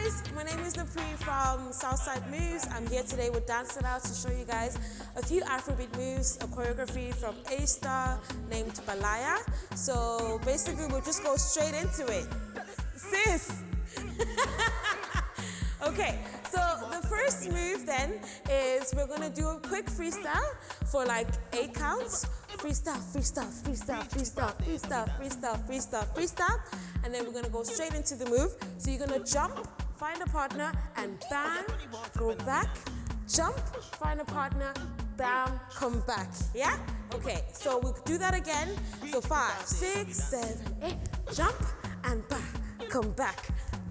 guys, my name is Napri from Southside Moves. I'm here today with Dance It Out to show you guys a few Afrobeat moves, a choreography from a star named Balaya. So basically we'll just go straight into it. Sis! Okay, so the first move then is we're gonna do a quick freestyle for like 8 counts. Freestyle, freestyle, freestyle, freestyle, freestyle, freestyle, freestyle, freestyle. And then we're gonna go straight into the move. So you're gonna jump, find a partner, and bam, go back, jump, find a partner, bam, come back. Yeah? Okay, so we'll do that again. So 5, 6, 7, 8, jump and back, come back,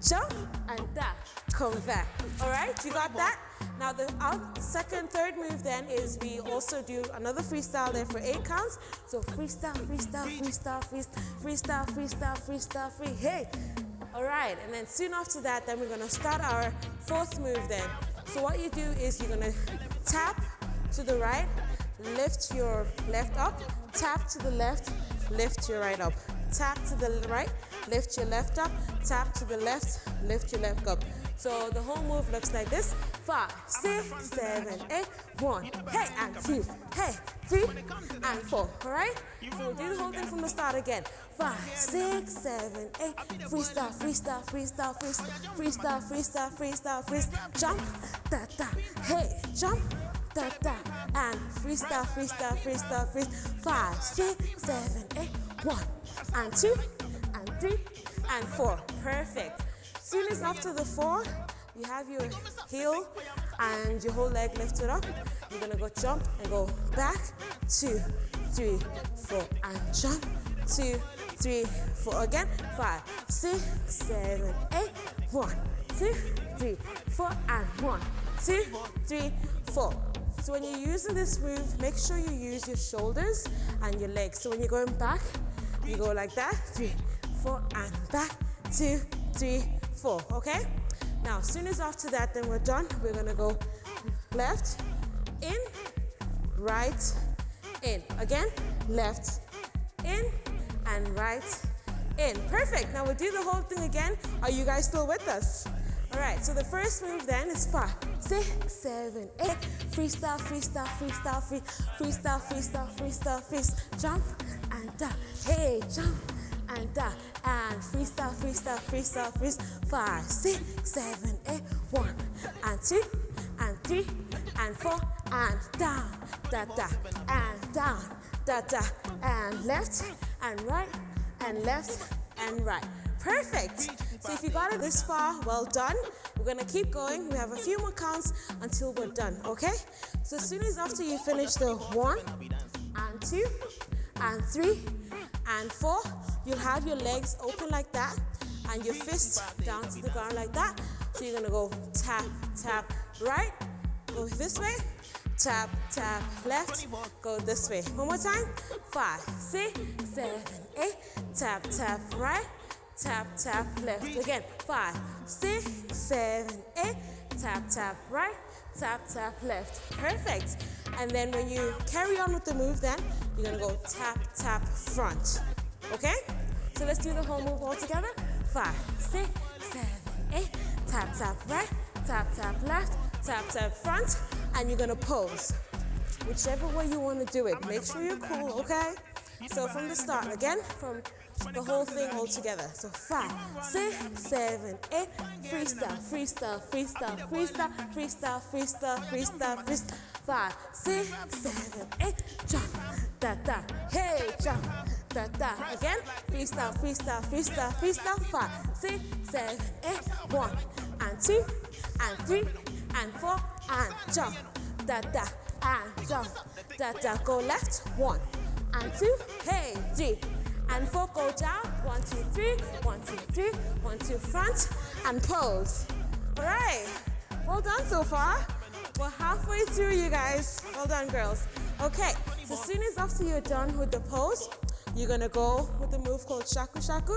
jump and back, come back. All right, you got that? Now our second, third move then is we also do another freestyle there for 8 counts. So freestyle, freestyle, freestyle, freestyle, freestyle, freestyle, free, hey. All right, and then soon after that, then we're gonna start our fourth move then. So what you do is you're gonna tap to the right, lift your left up, tap to the left, lift your right up. Tap to the right, lift your left up, tap to the left, lift your left up. So the whole move looks like this. 5, 6, 7, 8, 1, hey, and 2, hey, 3, and 4, all right? So we'll do the whole thing from the start again. 5, 6, 7, 8, freestyle, freestyle, freestyle, freestyle, freestyle, freestyle, freestyle, freestyle, jump, da, da, hey, jump, da, da, and freestyle, freestyle, freestyle, freestyle, 5, 6, 7, 8, 1, and 2, and 3, and 4, perfect. Soon as after the 4, you have your heel and your whole leg lifted up. You're gonna go jump and go back, 2, 3, 4, and jump, 2, 3, 4 again. 5, 6, 7, 8, 1, 2, 3, 4, and 1, 2, 3, 4. So when you're using this move, make sure you use your shoulders and your legs. So when you're going back, you go like that, 3, 4, and back, 2, 3, 4, okay? Now, as soon as after that, then we're done. We're gonna go left, in, right, in. Again, left, in, and right, in. Perfect, now we'll do the whole thing again. Are you guys still with us? All right, so the first move then is 5, 6, 7, 8, freestyle, freestyle, freestyle, freestyle, freestyle, freestyle, freestyle, jump, and down, hey, jump, and down, and freestyle, freestyle, freestyle, freestyle, 5, 6, 7, 8, 1, and 2, and 3, and 4, and down, da, da, and down, da, da, and left, and right, and left, and right. Perfect. So if you got it this far, well done. We're gonna keep going. We have a few more counts until we're done, okay? So as soon as after you finish the 1, and 2, and 3, and 4, you'll have your legs open like that and your fists down to the ground like that. So you're gonna go tap, tap, right, go this way, tap, tap, left, go this way. One more time. 5, 6, 7, 8, tap, tap, right, tap, tap, left. Again, 5, 6, 7, 8, tap, tap, right, tap, tap, left. Perfect. And then when you carry on with the move then, you're gonna go tap, tap, front. Okay? So let's do the whole move all together. 5, 6, 7, 8, tap, tap, right, tap, tap, left, tap, tap, front, and you're gonna pose. Whichever way you wanna do it, make sure you're cool, okay? So from the start, again, from the whole thing all together. So 5, 6, 7, 8, freestyle, freestyle, freestyle, freestyle, freestyle, freestyle, freestyle, freestyle. 5, 6, 7, 8, jump, da, da, hey, jump, da, da. Again, freestyle, freestyle, freestyle, freestyle. 5, 6, 7, 8, 1, and 2, and 3, and 4, and jump, da, da, and jump, da, da. Go left, 1, and 2, hey, 3, and 4, go down, 1, 2, 3, 1, 2, 3, 1, 2, front, and pose. All right, well done so far. We're halfway through, you guys. Well done, girls. Okay, so as soon as after you're done with the pose, you're gonna go with the move called shaku shaku.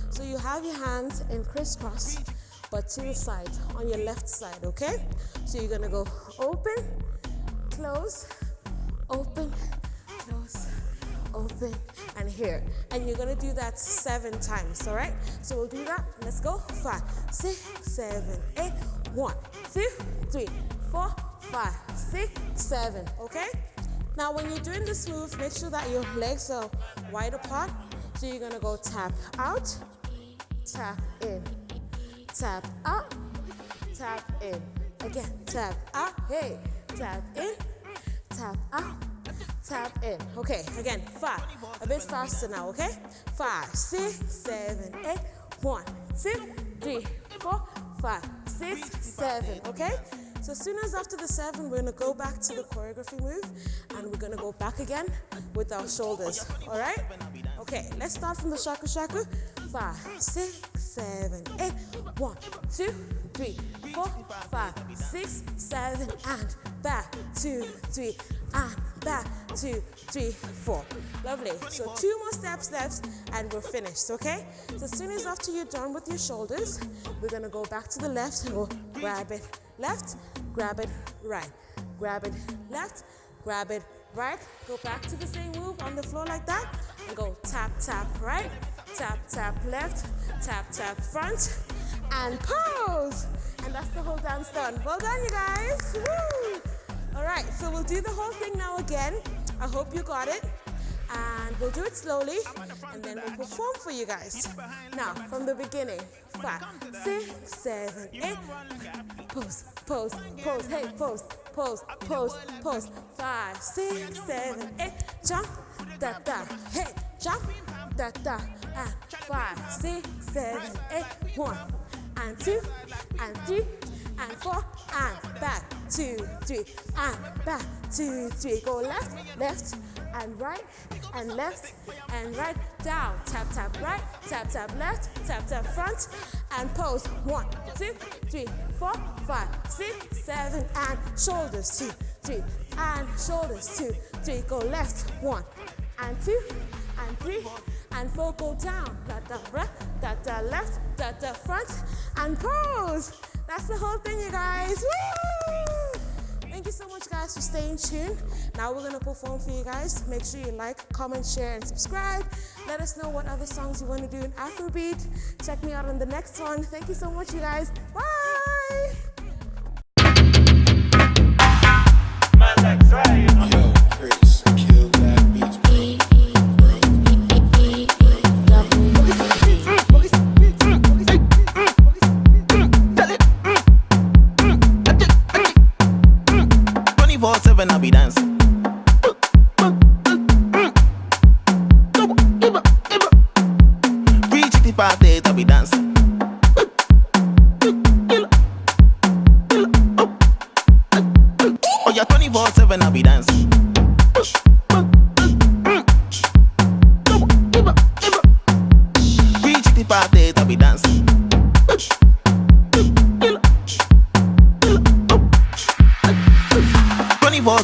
So you have your hands in crisscross, but to the side, on your left side, okay? So you're gonna go open, close, open, close, open, and here. And you're gonna do that 7 times, all right? So we'll do that. Let's go. 5, 6, 7, 8. 1, 2, 3, 4, 5, 6, 7. Okay? Now when you're doing this move, make sure that your legs are wide apart. So you're gonna go tap out, tap in, tap out, tap in. Again, tap out, hey, tap in, tap out, tap in. Okay, again, 5. A bit faster now, okay? 5, 6, 7, 8. 1, 2, 3, 4, 5, 6, 7. Okay? So as soon as after the 7, we're gonna go back to the choreography move, and we're gonna go back again with our shoulders. All right? Okay, let's start from the shaku shaku. 5, 6, 7, 8. 1, 2, 3, 4, 5, 6, 7, and back, 2, 3, and back, 2, 3, 4. Lovely. So 2 more steps left, and we're finished. Okay? So as soon as after you're done with your shoulders, we're gonna go back to the left and go grab it left, grab it right, grab it left, grab it right. Go back to the same move on the floor like that, and go tap, tap right, tap, tap left, tap, tap front, and pose. And that's the whole dance done. Well done, you guys. Woo! All right, so we'll do the whole thing now again. I hope you got it. And we'll do it slowly, and then we'll perform for you guys. Now, from the beginning. 5, 6, 7, 8. Pose, pose, pose. Hey, pose, pose, pose, pose. 5, 6, 7, 8. Jump, da, da. Hey, jump, da, da. And 5, 6, 7, 8. 1, and 2, and 3, and 4, and back. 2, 3, and back. 2, 3. Go left, left, and right, and left, and right, down. Tap, tap right, tap, tap left, tap, tap front, and pose. 1, 2, 3, 4, 5, 6, 7, and shoulders. 2, 3, and shoulders. 2, 3. Go left. 1, and 2, and 3, and 4. Go down. Da da right, da da left, da da front, and pose. That's the whole thing, you guys. Woo! Thank you so much, guys, for staying tuned. Now we're gonna perform for you guys. Make sure you like, comment, share, and subscribe. Let us know what other songs you want to do in Afrobeat. Check me out on the next one. Thank you so much, you guys. Bye. Yo, Chris, kill that beat. 24/7 I'll be dancing. 365 days I'll be dancing. Oh yeah, 24/7 I'll be dancing. 365 days I'll be dancing. 24